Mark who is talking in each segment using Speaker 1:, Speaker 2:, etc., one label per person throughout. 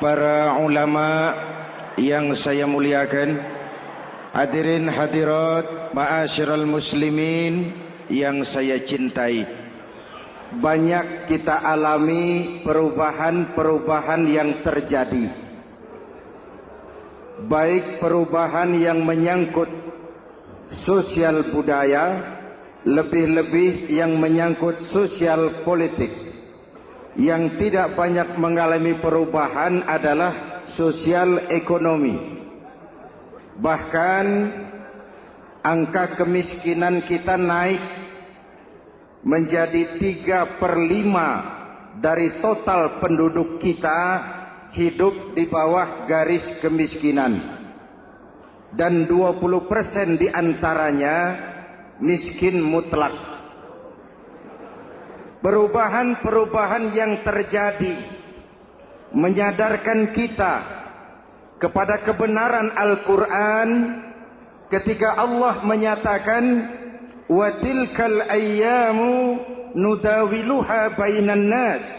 Speaker 1: para ulama yang saya muliakan, hadirin hadirat ma'asyiral muslimin yang saya cintai. Banyak kita alami perubahan-perubahan yang terjadi, baik perubahan yang menyangkut sosial budaya, lebih-lebih yang menyangkut sosial politik. Yang tidak banyak mengalami perubahan adalah sosial ekonomi. Bahkan angka kemiskinan kita naik menjadi 3/5 dari total penduduk kita hidup di bawah garis kemiskinan, dan 20% diantaranya miskin mutlak. Perubahan-perubahan yang terjadi menyadarkan kita kepada kebenaran Al-Quran ketika Allah menyatakan wa tilkal ayyamu nudawiluha bainan nas.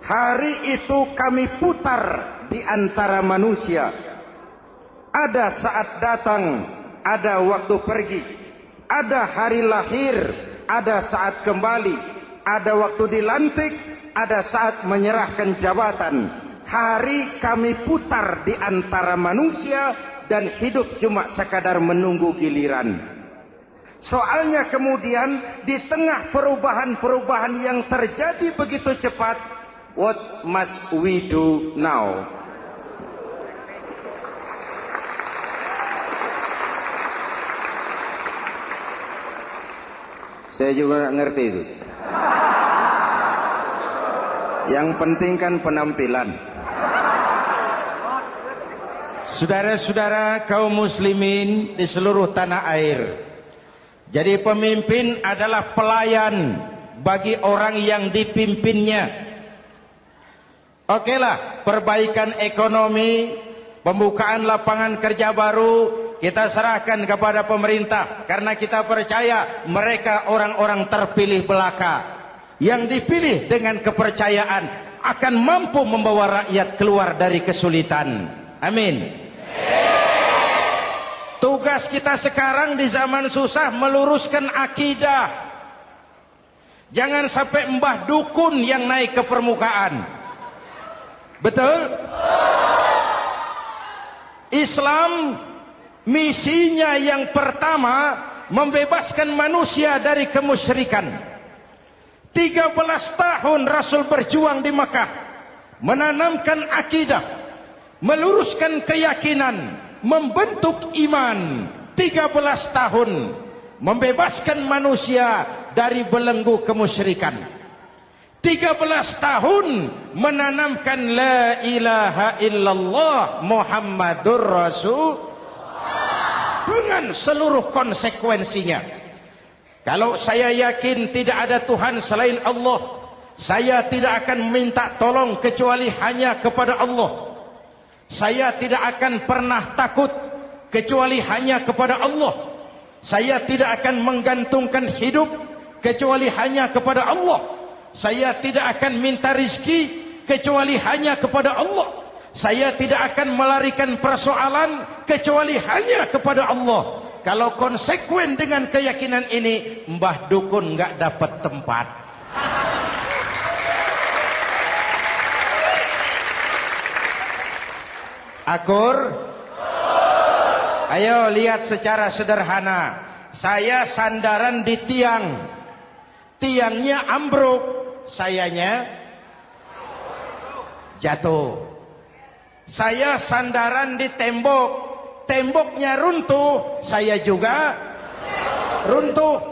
Speaker 1: Hari itu kami putar di antara manusia. Ada saat datang, ada waktu pergi. Ada hari lahir, ada saat kembali. Ada waktu dilantik, ada saat menyerahkan jabatan. Hari kami putar di antara manusia dan hidup cuma sekadar menunggu giliran. Soalnya kemudian di tengah perubahan-perubahan yang terjadi begitu cepat, what must we do now? Saya juga nggak ngerti itu. Yang penting kan penampilan. Saudara-saudara kaum muslimin di seluruh tanah air, jadi pemimpin adalah pelayan bagi orang yang dipimpinnya. Okelah, perbaikan ekonomi, pembukaan lapangan kerja baru kita serahkan kepada pemerintah, karena kita percaya mereka orang-orang terpilih belaka yang dipilih dengan kepercayaan akan mampu membawa rakyat keluar dari kesulitan. Amin. Tugas kita sekarang di zaman susah meluruskan akidah. Jangan sampai mbah dukun yang naik ke permukaan. Betul? Islam misinya yang pertama membebaskan manusia dari kemusyrikan. 13 tahun Rasul berjuang di Makkah, menanamkan akidah, meluruskan keyakinan, membentuk iman. 13 tahun membebaskan manusia dari belenggu kemusyrikan. 13 tahun menanamkan la ilaha illallah Muhammadur Rasul dengan seluruh konsekuensinya. Kalau saya yakin tidak ada Tuhan selain Allah, saya tidak akan minta tolong kecuali hanya kepada Allah. Saya tidak akan pernah takut kecuali hanya kepada Allah. Saya tidak akan menggantungkan hidup kecuali hanya kepada Allah. Saya tidak akan minta rizki kecuali hanya kepada Allah. Saya tidak akan melarikan persoalan kecuali hanya kepada Allah. Kalau konsekuen dengan keyakinan ini, mbah dukun nggak dapat tempat. Akur? Ayo lihat secara sederhana. Saya sandaran di tiang. Tiangnya ambruk, sayanya jatuh. Saya sandaran di tembok. Temboknya runtuh, saya juga runtuh.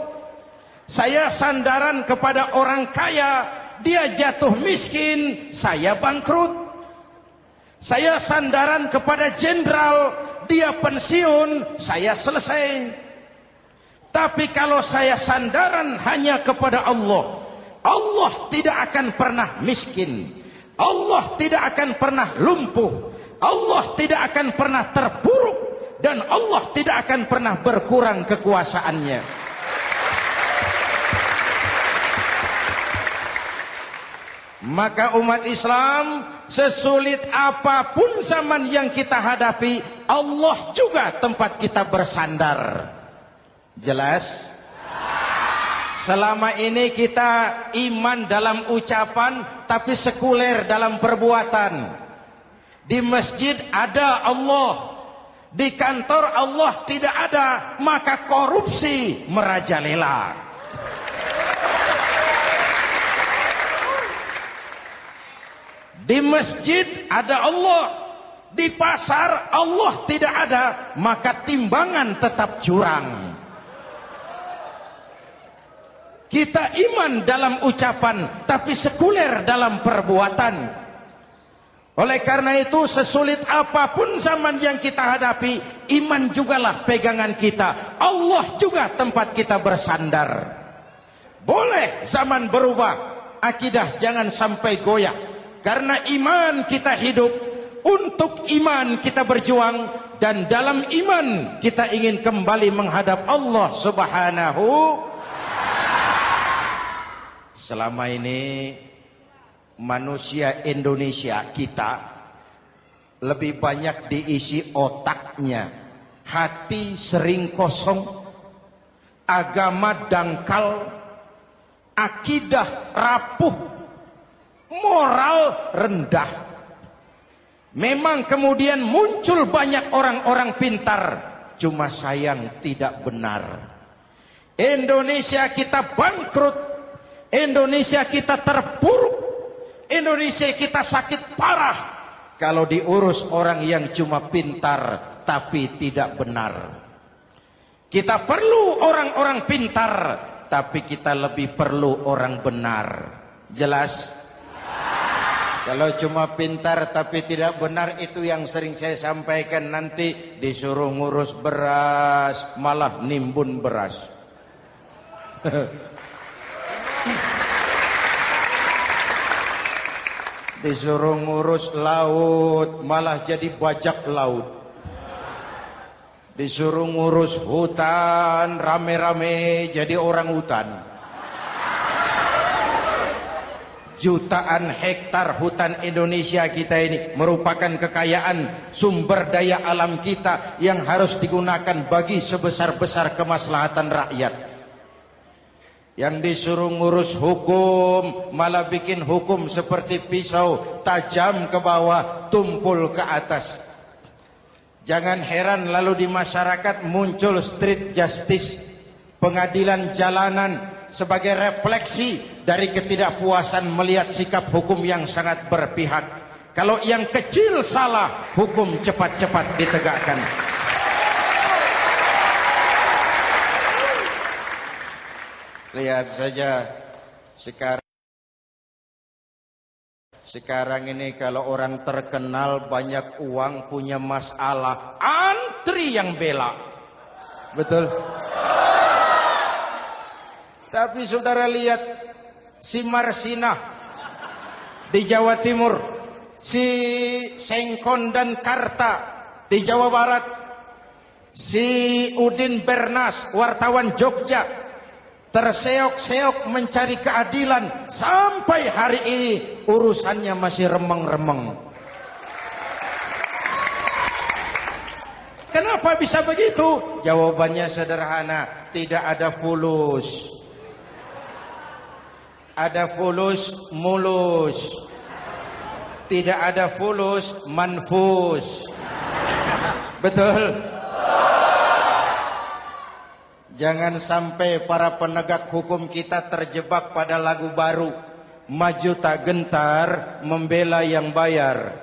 Speaker 1: Saya sandaran kepada orang kaya, dia jatuh miskin, saya bangkrut. Saya sandaran kepada jenderal, dia pensiun, saya selesai. Tapi kalau saya sandaran hanya kepada Allah, Allah tidak akan pernah miskin, Allah tidak akan pernah lumpuh, Allah tidak akan pernah terpuruk, dan Allah tidak akan pernah berkurang kekuasaannya. Maka umat Islam, sesulit apapun zaman yang kita hadapi, Allah juga tempat kita bersandar. Jelas? Selama ini kita iman dalam ucapan, tapi sekuler dalam perbuatan. Di masjid ada Allah, di kantor Allah tidak ada, maka korupsi merajalela. Di masjid ada Allah, di pasar Allah tidak ada, maka timbangan tetap curang. Kita iman dalam ucapan, tapi sekuler dalam perbuatan. Oleh karena itu, sesulit apapun zaman yang kita hadapi, iman jugalah pegangan kita. Allah juga tempat kita bersandar. Boleh zaman berubah, akidah jangan sampai goyah. Karena iman kita hidup, untuk iman kita berjuang, dan dalam iman kita ingin kembali menghadap Allah Subhanahu. Selama ini manusia Indonesia kita lebih banyak diisi otaknya, hati sering kosong, agama dangkal, akidah rapuh, moral rendah. Memang kemudian muncul banyak orang-orang pintar, cuma sayang tidak benar. Indonesia kita bangkrut, Indonesia kita terpuruk, Indonesia kita sakit parah kalau diurus orang yang cuma pintar tapi tidak benar. Kita perlu orang-orang pintar, tapi kita lebih perlu orang benar. Jelas? Kalau cuma pintar tapi tidak benar, itu yang sering saya sampaikan, nanti disuruh ngurus beras malah nimbun beras. Disuruh ngurus laut malah jadi bajak laut. Disuruh ngurus hutan rame-rame jadi orang hutan. Jutaan hektar hutan Indonesia kita ini merupakan kekayaan sumber daya alam kita yang harus digunakan bagi sebesar-besar kemaslahatan rakyat. Yang disuruh ngurus hukum malah bikin hukum seperti pisau, tajam ke bawah, tumpul ke atas. Jangan heran lalu di masyarakat muncul street justice, pengadilan jalanan, sebagai refleksi dari ketidakpuasan melihat sikap hukum yang sangat berpihak. Kalau yang kecil salah, hukum cepat-cepat ditegakkan. Lihat saja sekarang ini kalau orang terkenal banyak uang punya masalah, antri yang bela. Betul? Tapi saudara lihat si Marsinah di Jawa Timur, si Sengkon dan Karta di Jawa Barat, si Udin Bernas wartawan Jogja, terseok-seok mencari keadilan, sampai hari ini urusannya masih remeng-remeng. Kenapa bisa begitu? Jawabannya sederhana, tidak ada fulus. Ada fulus mulus, tidak ada fulus manfus. Betul? Jangan sampai para penegak hukum kita terjebak pada lagu baru, maju tak gentar membela yang bayar.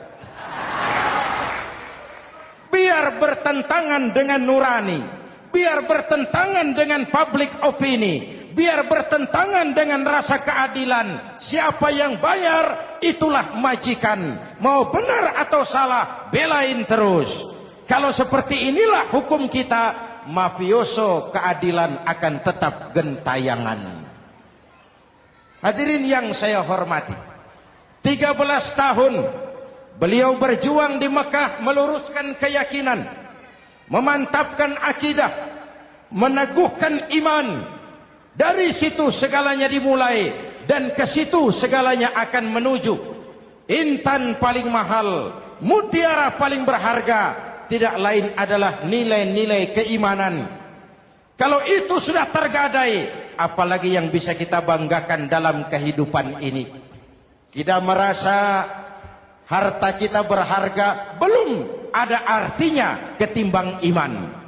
Speaker 1: Biar bertentangan dengan nurani, biar bertentangan dengan public opini, biar bertentangan dengan rasa keadilan. Siapa yang bayar, itulah majikan. Mau benar atau salah, belain terus. Kalau seperti inilah hukum kita, mafioso keadilan akan tetap gentayangan. Hadirin yang saya hormati, 13 tahun beliau berjuang di Mekah, meluruskan keyakinan, memantapkan akidah, meneguhkan iman. Dari situ segalanya dimulai. dan ke situ segalanya akan menuju. Intan paling mahal, mutiara paling berharga, tidak lain adalah nilai-nilai keimanan. Kalau itu sudah tergadai, apalagi yang bisa kita banggakan dalam kehidupan ini? Kita merasa harta kita berharga, belum ada artinya ketimbang iman.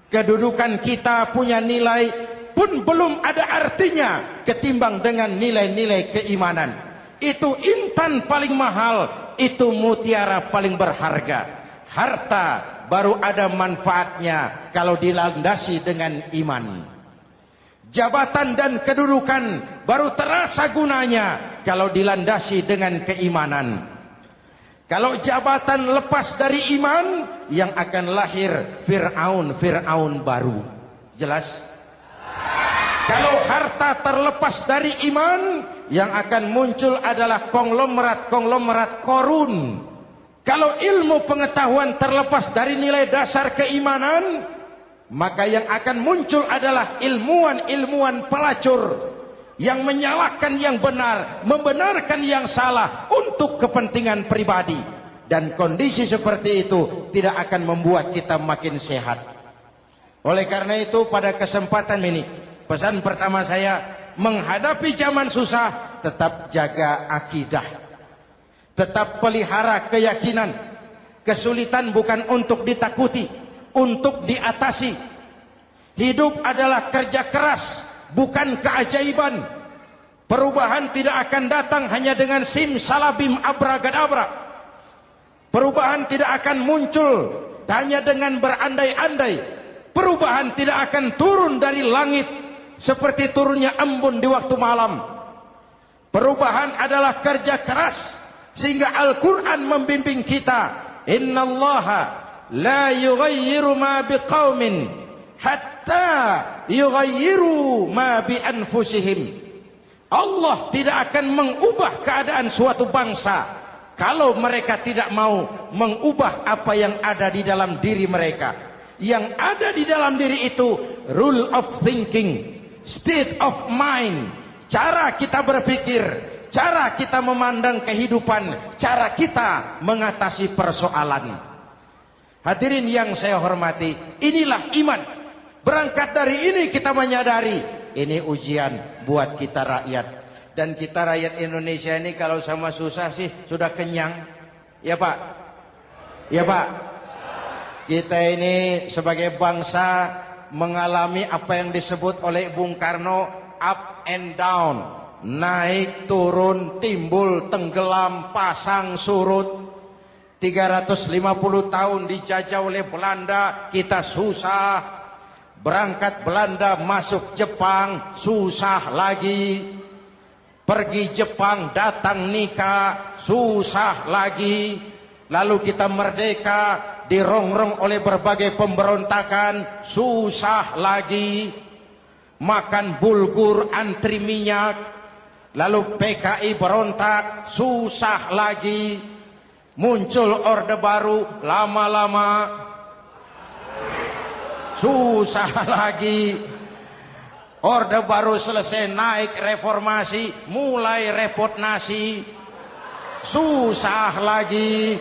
Speaker 1: Kedudukan kita punya nilai pun belum ada artinya ketimbang dengan nilai-nilai keimanan. Itu intan paling mahal, itu mutiara paling berharga. Harta baru ada manfaatnya kalau dilandasi dengan iman. Jabatan dan kedudukan baru terasa gunanya kalau dilandasi dengan keimanan. Kalau jabatan lepas dari iman, yang akan lahir Fir'aun baru. Jelas? Kalau harta terlepas dari iman, yang akan muncul adalah konglomerat korun. Kalau ilmu pengetahuan terlepas dari nilai dasar keimanan, maka yang akan muncul adalah ilmuwan pelacur yang menyalahkan yang benar, membenarkan yang salah untuk kepentingan pribadi. Dan kondisi seperti itu tidak akan membuat kita makin sehat. Oleh karena itu pada kesempatan ini, pesan pertama saya, menghadapi zaman susah, tetap jaga akidah. Tetap pelihara keyakinan. Kesulitan bukan untuk ditakuti, untuk diatasi. Hidup adalah kerja keras, bukan keajaiban. Perubahan tidak akan datang hanya dengan simsalabim abragadabra. Perubahan tidak akan muncul hanya dengan berandai-andai. Perubahan tidak akan turun dari langit seperti turunnya embun di waktu malam. Perubahan adalah kerja keras, sehingga Al-Quran membimbing kita, innallaha la yughayyiru ma biqaumin hatta yughayyiru ma bi anfusihim. Allah tidak akan mengubah keadaan suatu bangsa kalau mereka tidak mau mengubah apa yang ada di dalam diri mereka. Yang ada di dalam diri itu rule of thinking, state of mind, cara kita berpikir, cara kita memandang kehidupan, cara kita mengatasi persoalan. Hadirin yang saya hormati, inilah iman. Berangkat dari ini kita menyadari, ini ujian buat kita rakyat. Dan kita rakyat Indonesia ini kalau sama susah sih sudah kenyang. Ya Pak? Ya Pak? Kita ini sebagai bangsa mengalami apa yang disebut oleh Bung Karno up and down. Naik, turun, timbul, tenggelam, pasang, surut. 350 tahun dijajah oleh Belanda, kita susah. Berangkat Belanda masuk Jepang, susah lagi. Pergi Jepang, datang nikah, susah lagi. Lalu kita merdeka, dirongrong oleh berbagai pemberontakan, susah lagi. Makan bulgur, antri minyak. Lalu PKI berontak, susah lagi. Muncul orde baru, lama-lama susah lagi. Orde baru selesai, naik reformasi, mulai repot nasi, susah lagi.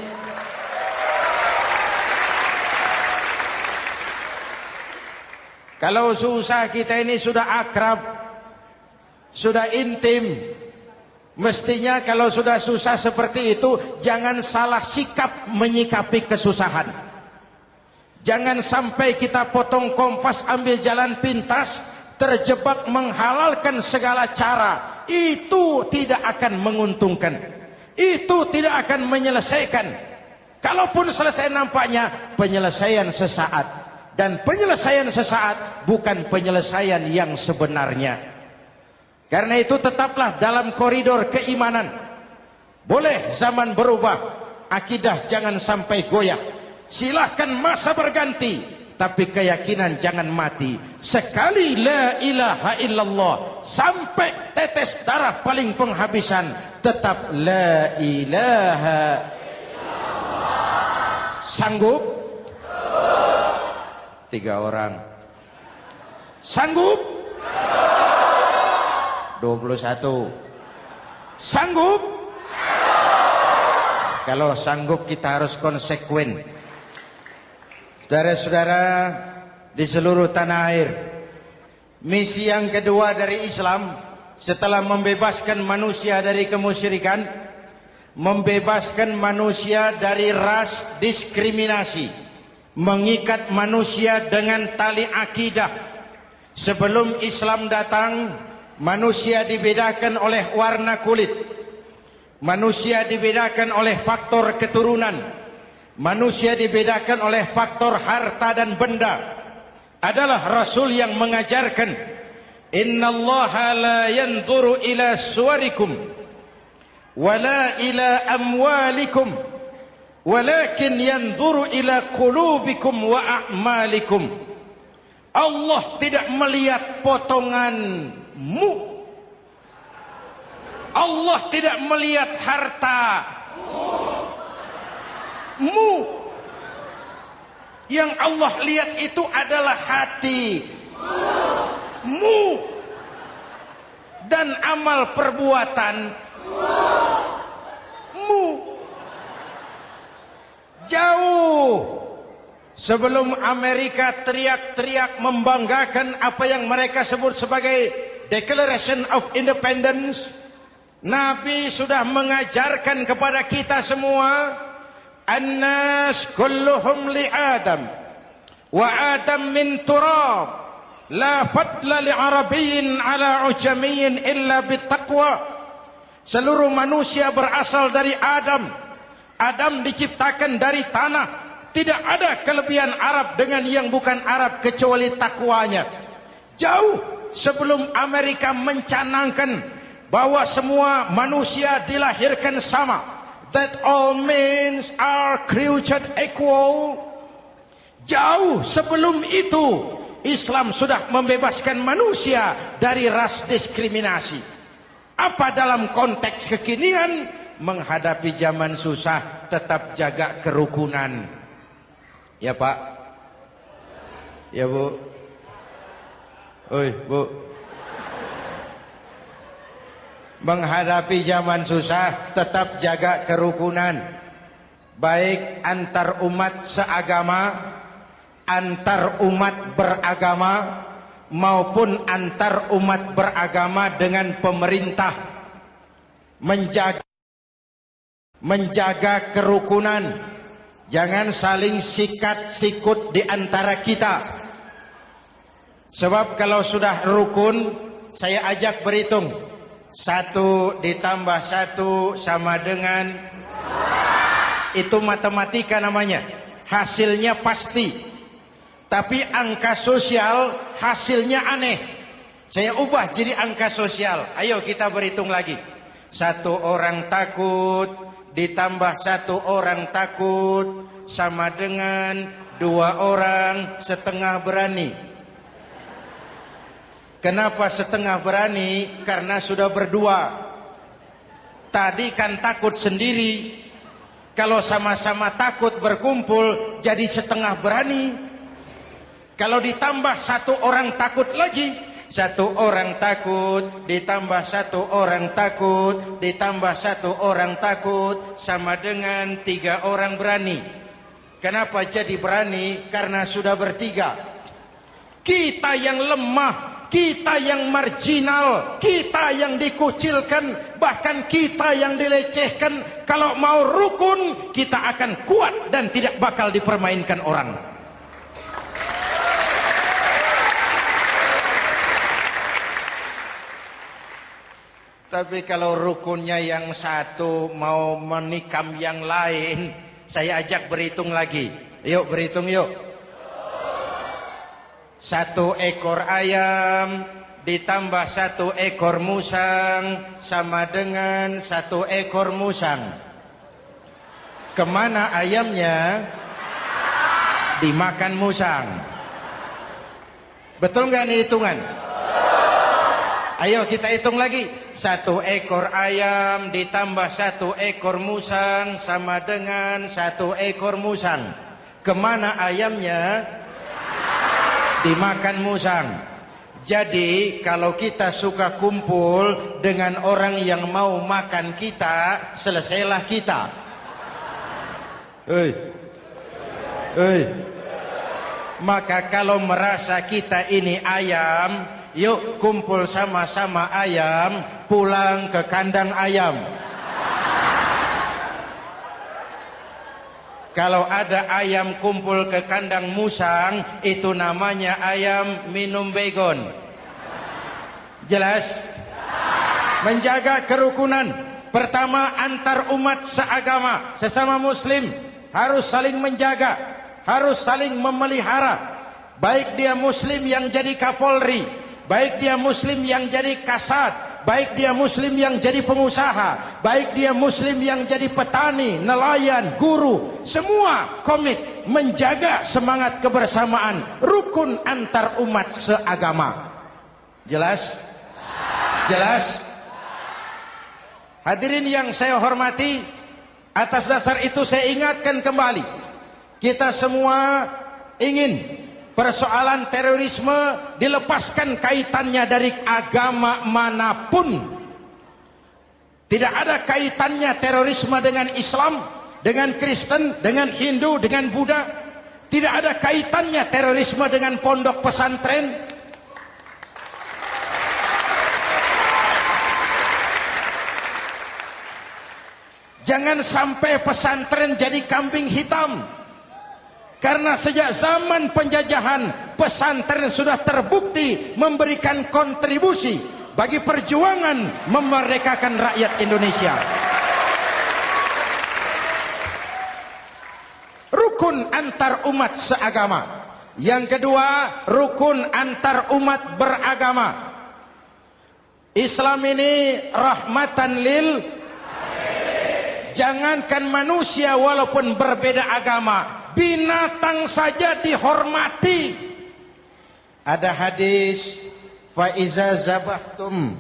Speaker 1: Kalau susah kita ini sudah akrab, sudah intim. Mestinya kalau sudah susah seperti itu, jangan salah sikap menyikapi kesusahan. Jangan sampai kita potong kompas, ambil jalan pintas, terjebak menghalalkan segala cara. Itu tidak akan menguntungkan. Itu tidak akan menyelesaikan. Kalaupun selesai nampaknya penyelesaian sesaat. Dan penyelesaian sesaat bukan penyelesaian yang sebenarnya. Karena itu tetaplah dalam koridor keimanan. Boleh zaman berubah, akidah jangan sampai goyah. Silahkan masa berganti, tapi keyakinan jangan mati. Sekali la ilaha illallah, sampai tetes darah paling penghabisan, tetap la ilaha illallah. Sanggup? 3 orang. Sanggup? 21. Sanggup? Kalau sanggup kita harus konsekuen. Saudara-saudara di seluruh tanah air, misi yang kedua dari Islam setelah membebaskan manusia dari kemusyrikan, membebaskan manusia dari ras diskriminasi, mengikat manusia dengan tali akidah. Sebelum Islam datang, manusia dibedakan oleh warna kulit, manusia dibedakan oleh faktor keturunan, manusia dibedakan oleh faktor harta dan benda. Adalah Rasul yang mengajarkan, innallaha la yanzuru ila suwarikum wala ila amwalikum walakin yanzuru ila qulubikum wa a'malikum. Allah tidak melihat potonganmu, Allah tidak melihat hartamu. Yang Allah lihat itu adalah hatimu dan amal perbuatanmu. Jauh sebelum Amerika teriak-teriak membanggakan apa yang mereka sebut sebagai Declaration of Independence, Nabi sudah mengajarkan kepada kita semua, An-nas kulluhum li Adam wa Adam min turab la fadla li Arabiyyin ala ujamiyyin illa bittaqwa. Seluruh manusia berasal dari Adam. Adam diciptakan dari tanah. Tidak ada kelebihan Arab dengan yang bukan Arab kecuali takwanya. Jauh sebelum Amerika mencanangkan bahwa semua manusia dilahirkan sama, that all men are created equal. Jauh sebelum itu Islam sudah membebaskan manusia dari ras diskriminasi. Apa dalam konteks kekinian menghadapi zaman susah tetap jaga kerukunan? Ya Pak, ya Bu, oi Bu, menghadapi zaman susah tetap jaga kerukunan, baik antar umat seagama, antar umat beragama, maupun antar umat beragama dengan pemerintah. Menjaga kerukunan, jangan saling sikat sikut di antara kita. Sebab kalau sudah rukun, saya ajak berhitung, 1 ditambah 1 sama dengan, itu matematika namanya, hasilnya pasti. Tapi angka sosial hasilnya aneh. Saya ubah jadi angka sosial. Ayo kita berhitung lagi. 1 orang takut ditambah 1 orang takut sama dengan 2 orang setengah berani. Kenapa setengah berani? Karena sudah berdua. Tadi kan takut sendiri. Kalau sama-sama takut berkumpul jadi setengah berani. Kalau ditambah 1 orang takut lagi, 1 orang takut ditambah 1 orang takut ditambah 1 orang takut sama dengan 3 orang berani. Kenapa jadi berani? Karena sudah bertiga. Kita yang lemah, kita yang marginal, kita yang dikucilkan, bahkan kita yang dilecehkan, kalau mau rukun kita akan kuat dan tidak bakal dipermainkan orang. Tapi kalau rukunnya yang satu mau menikam yang lain, saya ajak berhitung lagi. Yuk berhitung yuk. 1 ekor ayam ditambah 1 ekor musang sama dengan 1 ekor musang. Kemana ayamnya? Dimakan musang. Betul nggak nih hitungan? Ayo kita hitung lagi. 1 ekor ayam ditambah 1 ekor musang sama dengan 1 ekor musang. Kemana ayamnya? Dimakan musang. Jadi kalau kita suka kumpul dengan orang yang mau makan kita, selesailah kita. Maka kalau merasa kita ini ayam, yuk kumpul sama-sama ayam, pulang ke kandang ayam. Kalau ada ayam kumpul ke kandang musang, itu namanya ayam minum baygon. Jelas? Menjaga kerukunan. Pertama, antar umat seagama, sesama muslim harus saling menjaga, harus saling memelihara. Baik dia muslim yang jadi kapolri, baik dia muslim yang jadi kasat, baik dia muslim yang jadi pengusaha, baik dia muslim yang jadi petani, nelayan, guru, semua komit menjaga semangat kebersamaan, rukun antar umat seagama. Jelas? Jelas? Hadirin yang saya hormati, atas dasar itu saya ingatkan kembali, kita semua ingin persoalan terorisme dilepaskan kaitannya dari agama manapun. Tidak ada kaitannya terorisme dengan Islam, dengan Kristen, dengan Hindu, dengan Buddha. Tidak ada kaitannya terorisme dengan pondok pesantren. Jangan sampai pesantren jadi kambing hitam. Karena sejak zaman penjajahan, pesantren sudah terbukti memberikan kontribusi bagi perjuangan memerdekakan rakyat Indonesia. Rukun antar umat seagama. Yang kedua, rukun antar umat beragama. Islam ini rahmatan lil. Jangankan manusia walaupun berbeda agama, binatang saja dihormati. Ada hadis, fa iza zabahtum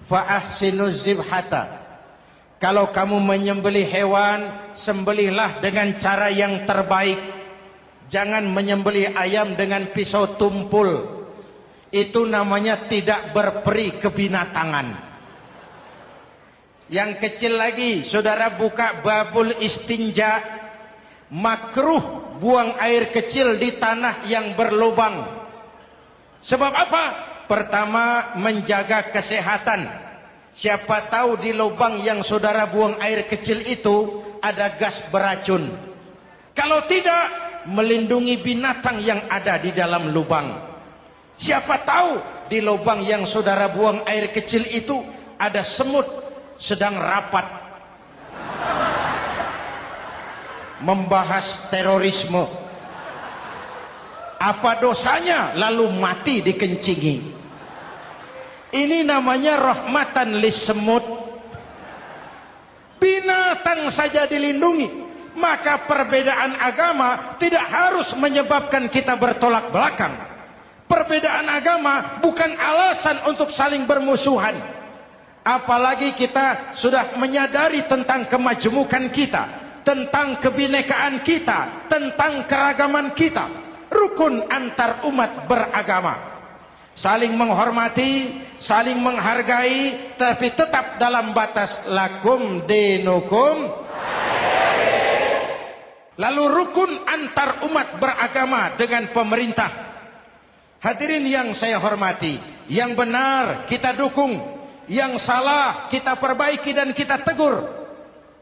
Speaker 1: fa ahsinuz zibhata. Kalau kamu menyembelih hewan, sembelihlah dengan cara yang terbaik. Jangan menyembelih ayam dengan pisau tumpul. Itu namanya tidak berperi kebinatangan. Yang kecil lagi, saudara buka babul istinja, makruh buang air kecil di tanah yang berlubang. Sebab apa? Pertama, menjaga kesehatan. Siapa tahu di lubang yang saudara buang air kecil itu ada gas beracun. Kalau tidak, melindungi binatang yang ada di dalam lubang. Siapa tahu di lubang yang saudara buang air kecil itu ada semut sedang rapat membahas terorisme. Apa dosanya lalu mati dikencingi? Ini namanya rahmatan lis semut. Binatang saja dilindungi. Maka perbedaan agama tidak harus menyebabkan kita bertolak belakang. Perbedaan agama bukan alasan untuk saling bermusuhan. Apalagi kita sudah menyadari tentang kemajemukan kita, tentang kebinekaan kita, tentang keragaman kita. Rukun antar umat beragama. Saling menghormati, saling menghargai, tapi tetap dalam batas lakum dinukum. Lalu rukun antar umat beragama dengan pemerintah. Hadirin yang saya hormati, yang benar kita dukung, yang salah kita perbaiki dan kita tegur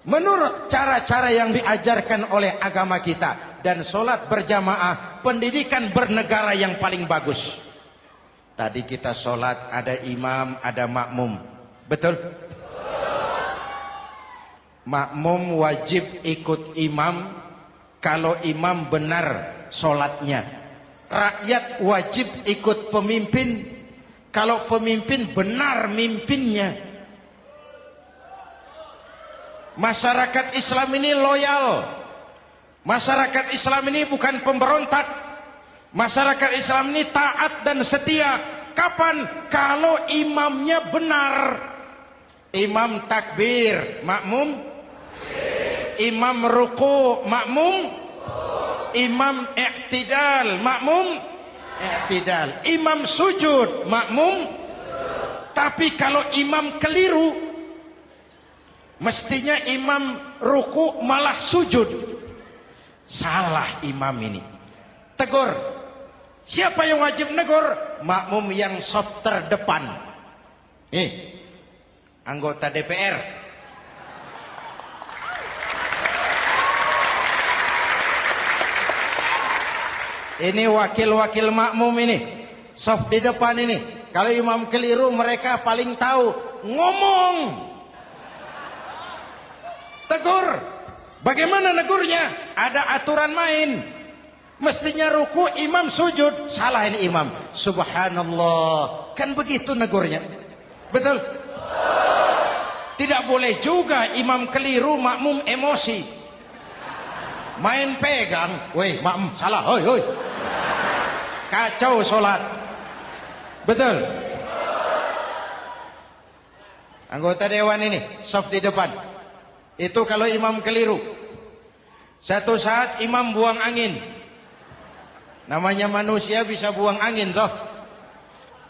Speaker 1: menurut cara-cara yang diajarkan oleh agama kita. Dan sholat berjamaah, pendidikan bernegara yang paling bagus. Tadi kita sholat ada imam, ada makmum, betul? Makmum wajib ikut imam kalau imam benar sholatnya. Rakyat wajib ikut pemimpin kalau pemimpin benar mimpinnya. Masyarakat Islam ini loyal. Masyarakat Islam ini bukan pemberontak. Masyarakat Islam ini taat dan setia. Kapan? Kalau imamnya benar. Imam takbir, makmum. Imam ruku, makmum. Imam i'tidal, makmum. i'tidal. Imam sujud, makmum. Tapi kalau imam keliru, mestinya imam ruku malah sujud. Salah imam ini. Tegur. Siapa yang wajib negur? Makmum yang saf terdepan. Anggota DPR. Ini wakil-wakil makmum ini. Saf di depan ini. Kalau imam keliru mereka paling tahu. Ngomong. Tegur. Bagaimana negurnya? Ada aturan main. Mestinya ruku, imam sujud. Salah ini imam. Subhanallah. Kan begitu negurnya. Betul? Tidak boleh juga imam keliru, makmum emosi. Main pegang. Woi, makmum salah. Hoi, hoi. Kacau sholat. Betul? Anggota dewan ini, saf di depan. Itu kalau imam keliru. Satu saat imam buang angin. Namanya manusia bisa buang angin toh.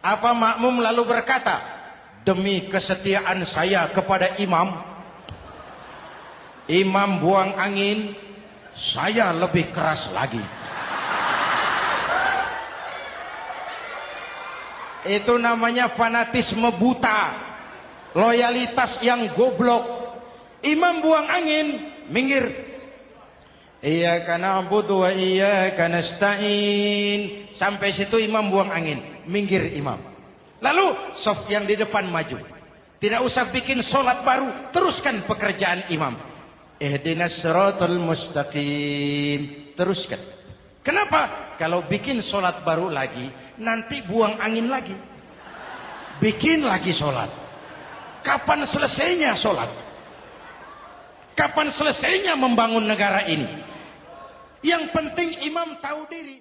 Speaker 1: Apa makmum lalu berkata, demi kesetiaan saya kepada imam, imam buang angin, saya lebih keras lagi. Itu namanya fanatisme buta, loyalitas yang goblok. Imam buang angin, minggir. Iyyaka na'budu wa iyyaka nasta'in. Sampai situ imam buang angin, minggir imam. Lalu saf yang di depan maju. Tidak usah bikin sholat baru, teruskan pekerjaan imam. Ihdinas siratal mustaqim. Teruskan. Kenapa? Kalau bikin sholat baru lagi, nanti buang angin lagi. Bikin lagi sholat. Kapan selesainya sholat? Kapan selesainya membangun negara ini? Yang penting imam tahu diri.